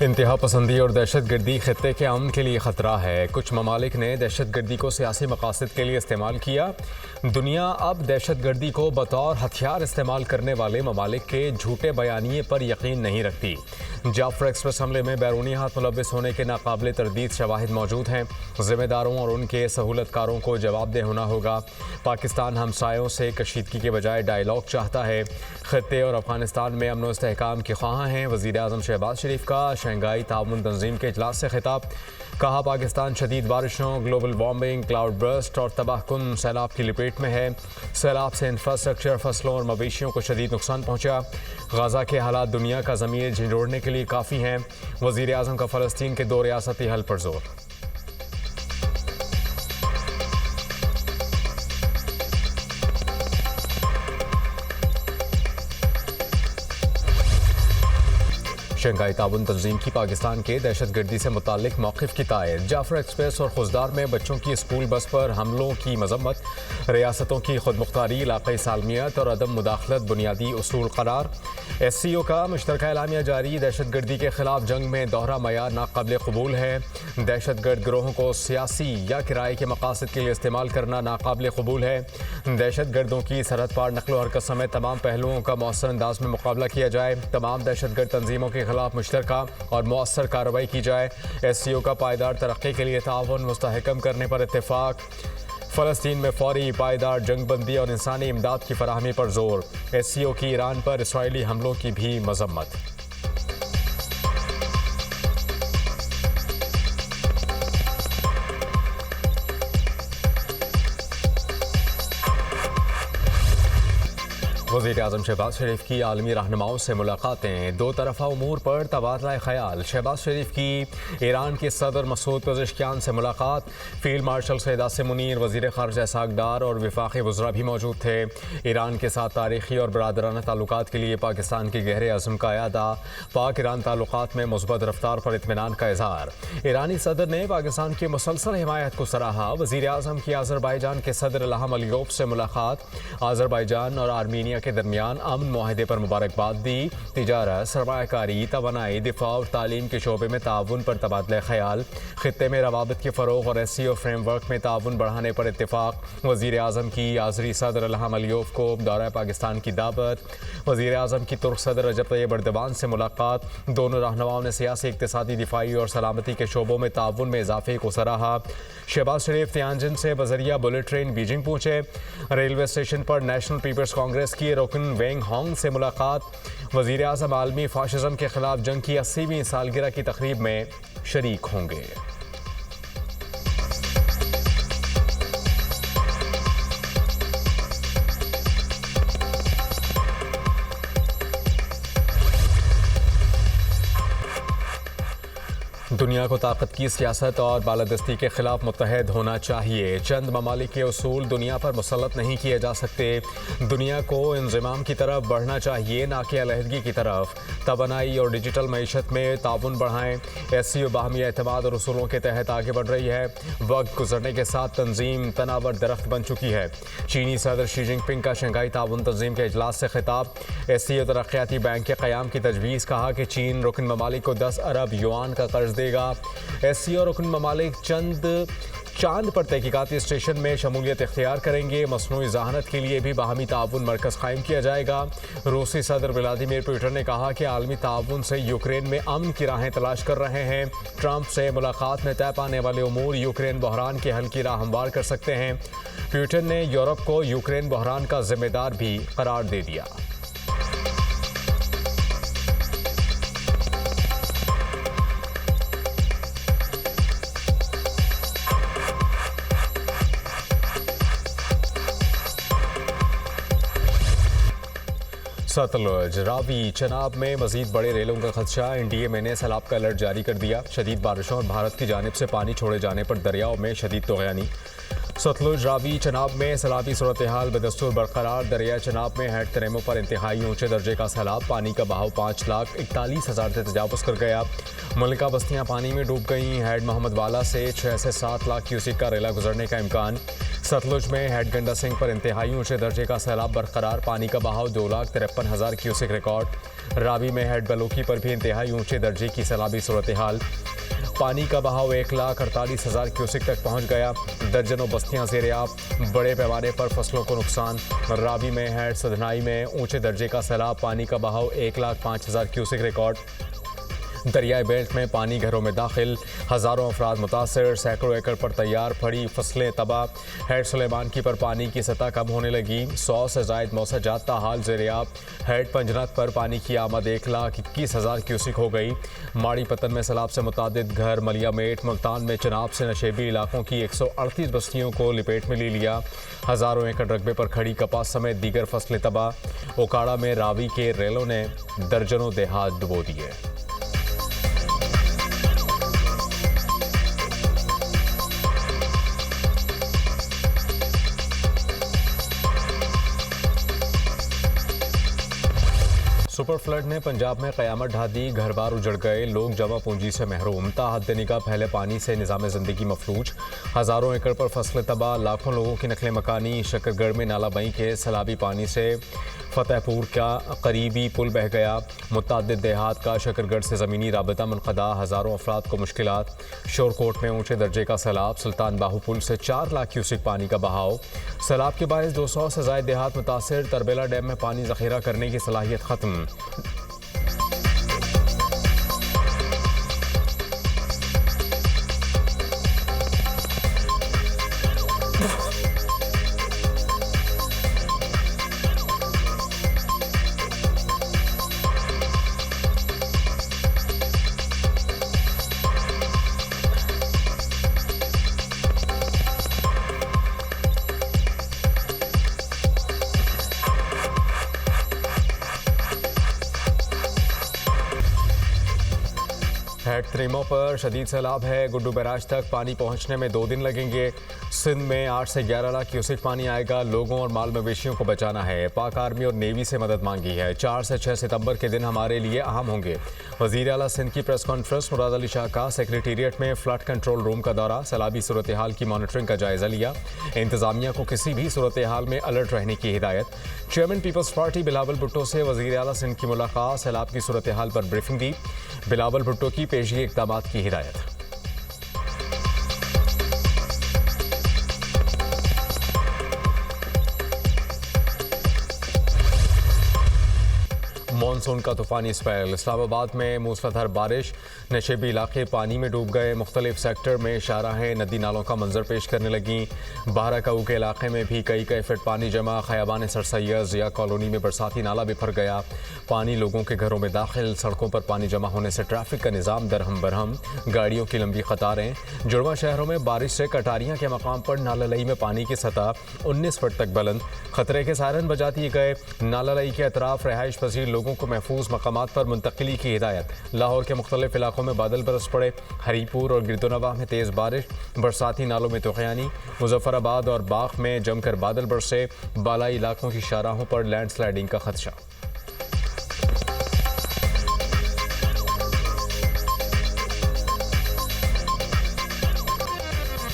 इंतहा पसंदी और दहशत गर्दी खत्ते के अमन के लिए ख़तरा है। कुछ ममालिक ने दहशत गर्दी को सियासी मकासद के लिए इस्तेमाल किया। दुनिया अब दहशत गर्दी को बतौर हथियार इस्तेमाल करने वाले ममालिक के झूठे बयानिए पर यकीन नहीं रखती। जाफर एक्सप्रेस हमले में बैरूनी हाथ मुलविस होने के नाकाबिले तरदीद शवाहिद मौजूद हैं। जिम्मेदारों और उनके सहूलतकारों को जवाबदेह होना होगा। पाकिस्तान हमसायों से कशीदगी के बजाय डायलॉग चाहता है। खत्ते और अफगानिस्तान में अमन व इस्तेहकाम के ख्वाह हैं। वज़ीर आज़म शहबाज शरीफ का शंघाई ताउन तंजीम के इजलास से खिताब। कहा, पाकिस्तान शदीद बारिशों, ग्लोबल वार्मिंग, क्लाउड बर्स्ट और तबाहकुन सैलाब की लपेट में है। सैलाब से इंफ्रास्ट्रक्चर, फसलों और मवेशियों को शदीद नुकसान पहुंचा। गाजा के हालात दुनिया का ज़मीर झंझोड़ने के लिए काफ़ी हैं। वज़ीर आज़म का फ़लस्तीन के 2 रियासती हल पर जोर। शंघाई ताउन तंजीम की पाकिस्तान के दहशत गर्दी से मुताल्लिक मौक़िफ़ की तायद। जाफर एक्सप्रेस और खुजदार में बच्चों की स्कूल बस पर हमलों की मजम्मत। रियासतों की खुदमुख्तारी, इलाक़ाई सालमियत और अदम मुदाखलत बुनियादी उसूल करार। SCO का मुश्तरका एलामिया जारी। दहशत गर्दी के खिलाफ जंग में दोहरा मयार नाकाबिल कबूल है। दहशत गर्द गिरोहों को सियासी या किराए के मकासद के लिए इस्तेमाल करना नाकाबिल कबूल है। दहशत गर्दों की सरहद पार नकलो हरकत समेत तमाम पहलुओं का मौसर अंदाज में मुकाबला किया जाए। तमाम दहशत गर्द तंजीमों के खिलाफ मुश्तरका और मौसर कार्रवाई की जाए। SCO का पायदार तरक्की के लिए ताउन मुस्तहकम करने पर इत्तेफाक। फ़लस्तीन में फौरी पायदार जंगबंदी और इंसानी इमदाद की फराहमी पर जोर। SCO की ईरान पर इसराइली हमलों की भी मजम्मत। वज़ीर आज़म शहबाज शरीफ की आलमी रहनुमाओं से मुलाकातें। 2 तरफ़ा उमूर पर तबादला ख्याल। शहबाज शरीफ की ईरान के सदर मसूद पेज़ेश्कियान से मुलाकात। फील्ड मार्शल सैयद आसिम मुनीर, वज़ीर ख़ारिजा इसहाक़ डार और वफ़ाक़ी वज़रा भी मौजूद थे। ईरान के साथ तारीख़ी और बरादराना ताल्लुकात के लिए पाकिस्तान के गहरे अज़्म का अयादा। पाक ईरान ताल्लुकात में मुस्बत रफ्तार पर इत्मीनान का इज़हार। ईरानी सदर ने पाकिस्तान की मुसलसल हिमायत को सराहा। वज़ीर आज़म की आज़रबाईजान के सदर इल्हाम अलियोव से मुलाकात। आज़रबाईजान और आर्मीनिया के दरमियान अमन मुआहदे पर मुबारकबाद दी। तिजारत, सरमायाकारी, तवानाई, दिफा और तालीम के शोबे में ताउन पर तबादला ख्याल। खित्ते में रवाबत के फ़रोग़ और SCO फ्रेमवर्क में ताउन बढ़ाने पर इत्तेफाक। वज़ीर आज़म की आज़री सदर इल्हाम अलियोव को दौरा पाकिस्तान की दावत। वज़ीर आज़म की तुर्क सदर रजब तैयब एर्दोगान से मुलाकात। दोनों रहनुमाओं ने सियासी, इक़्तिसादी, दिफाई और सलामती के शोबों में ताउन में इजाफे को सराहा। शहबाज शरीफ तियानजिन से बज़रिया बुलेट ट्रेन बीजिंग पहुँचे। रेलवे स्टेशन पर नेशनल पीपल्स कांग्रेस की रुकन वेंग होंग से मुलाकात। वज़ीर आज़म आलमी फाशिज़म के खिलाफ जंग की 80वीं सालगिरह की तकरीब में शरीक होंगे। दुनिया को ताकत की सियासत और बालादस्ती के खिलाफ मुत्तहद होना चाहिए। चंद ममालिक के उसूल दुनिया पर मुसल्लत नहीं किए जा सकते। दुनिया को इंज़िमाम की तरफ बढ़ना चाहिए, ना कि अलहदगी की तरफ। तवानाई और डिजिटल मईशत में ताउन बढ़ाएं। SCO बाहमी एतमाद और उसूलों के तहत आगे बढ़ रही है। वक्त गुजरने के साथ तंजीम तनावर दरख्त बन चुकी है। चीनी सदर शी जिनपिंग का शंघाई ताउन तंजीम के इजलास से खिताब। SCO तरक्याती बैंक के क़याम की तजवीज़। कहा कि चीन रुकन ममालिक को 10 अरब युआन का कर्ज देगा। SCO रुकन ममालिक चांद पर तहकीकाती स्टेशन में शमूलियत इख्तियार करेंगे। मसनूई ज़हानत के लिए भी बाहमी ताउन मरकज़ कायम किया जाएगा। रूसी सदर व्लादिमीर पुतिन ने कहा कि आलमी ताउन से यूक्रेन में अमन की राहें तलाश कर रहे हैं। ट्रंप से मुलाकात में तय पाने वाले उमूर यूक्रेन बहरान के हल की राह हमवार कर सकते हैं। पुतिन ने यूरोप को यूक्रेन बहरान का जिम्मेदार भी करार दे दिया। सतलुज, रावी, चनाब में मजीद बड़े रेलों का खदशा। NDMA ने सैलाब का अलर्ट जारी कर दिया। शदीद बारिशों और भारत की जानिब से पानी छोड़े जाने पर दरियाओं में शदीद तोग़यानी। सतलुज, रावी, चनाब में सैलाबी सूरत हाल बदस्तूर बरकरार। दरिया चनाब में हेड तरेमों पर इंतहाई ऊंचे दर्जे का सैलाब। पानी का बहाव 5,41,000 से तजावुज़ कर गया। मुल्का बस्तियाँ पानी में डूब गईं। हेड मोहम्मद वाला से 6 से 7 लाख क्यूसिक का रेला गुजरने का इम्कान। सतलुज में हेड गंडा सिंह पर इंतहाई ऊंचे दर्जे का सैलाब बरकरार। पानी का बहाव 2,53,000 3,000 क्यूसेक रिकॉर्ड। रावी में हेड बलोकी पर भी इंतहाई ऊंचे दर्जे की सैलाबी सूरत हाल। पानी का बहाव 1,48,000 क्यूसेक तक पहुंच गया। दर्जनों बस्तियां ज़ेर-ए-आब। बड़े पैमाने पर फसलों को नुकसान। रावी में हेड सधनाई में ऊंचे दर्जे का सैलाब। पानी का बहाव 1,05,000 क्यूसेक रिकॉर्ड। दरियाई बेल्ट में पानी घरों में दाखिल। हज़ारों अफराद मुतासर। सैकड़ों एकड़ पर तैयार पड़ी फसलें तबाह। हेड सुलेमान की पर पानी की सतह कम होने लगी। 100 से ज़ायद मौसजात ताहाल ज़ेर-ए-आब। हेड पंजनत पर पानी की आमद 1,21,000 क्यूसिक हो गई। माड़ी पतन में सैलाब से मुतादिद घर। मलिया मेट मुल्तान में चनाब से नशेबी इलाकों की 138 बस्तियों को लिपेट में ले लिया। हज़ारों एकड़ रकबे पर खड़ी कपास समेत दीगर फसलें तबाह। ओकाड़ा में रावी के रेलों ने दर्जनों देहात डुबो दिए। सुपर फ्लड ने पंजाब में क़यामत ढा दी। घर बार उजड़ गए। लोग जमा पूंजी से महरूम। ताहद निगाह फैले पानी से निज़ाम ज़िंदगी मफलूज। हज़ारों एकड़ पर फसलें तबाह। लाखों लोगों की नकलें मकानी। शकरगढ़ में नाला बई के सैलाबी पानी से फतेहपुर का करीबी पुल बह गया। मुतअद्दिद देहात का शकरगढ़ से ज़मीनी राबता मुनक़दा। हज़ारों अफराद को मुश्किलात। शोरकोट में ऊँचे दर्जे का सैलाब। सुल्तान बाहू पुल से 4 लाख क्यूसिक पानी का बहाव। सैलाब के बायस 200 से ज़ायद देहात मुतासर। तरबेला डैम में पानी ज़ख़ीरा करने की सलाहियत ख़त्म। हेड त्रीमो पर शदीद सैलाब है। गुड्डू बैराज तक पानी पहुंचने में 2 दिन लगेंगे। सिंध में 8 से 11 लाख क्यूसेक पानी आएगा। लोगों और माल मवेशियों को बचाना है। पाक आर्मी और नेवी से मदद मांगी है। 4 से 6 सितंबर के दिन हमारे लिए अहम होंगे। वज़ीर आला सिंध की प्रेस कॉन्फ्रेंस। मुराद अली शाह का सेक्रेटेरिएट में फ्लड कंट्रोल रूम का दौरा। सैलाबी सूरत हाल की मॉनिटरिंग का जायजा लिया। इंतजामिया को किसी भी सूरत हाल में अलर्ट रहने की हिदायत। Chairman Peoples Party Bilawal Bhutto से वज़ीर आला सिंध की मुलाकात। सैलाब की सूरत हाल पर ब्रीफिंग दी। बिलावल भुट्टो की पेशी इक़दामात की हिदायत। मानसून का तूफानी स्पेल। इस्लामाबाद में मूसलाधार बारिश। नशेबी इलाके पानी में डूब गए। मुख्तलिफ सेक्टर में शाहराहें नदी नालों का मंजर पेश करने लगी। बाराकाऊ के इलाके में भी कई फीट पानी जमा। खयाबान सर सैयद ज़िया कॉलोनी में बरसाती नाला बिफर गया। पानी लोगों के घरों में दाखिल। सड़कों पर पानी जमा होने से ट्रैफिक का निज़ाम दरहम बरहम। गाड़ियों की लंबी कतारें। जुड़वा शहरों में बारिश से कटारियाँ के मकाम पर नालालई में पानी की सतह 19 फुट तक बुलंद। खतरे के सायरन बजा दिए गए। नालालई के अतराफ रहाइश पजीर लोगों को महफूज मकामात पर मुंतकिली की हिदायत। लाहौर के मुख्तलिफ इलाकों में बादल बरस पड़े। हरीपुर और गिरदोनवा में तेज़ बारिश। बरसाती नालों में तुग़यानी। मुजफ्फराबाद और बाग़ में जमकर बादल बरसे। बालाई इलाकों की शाहराहों पर लैंडस्लाइडिंग का खदशा।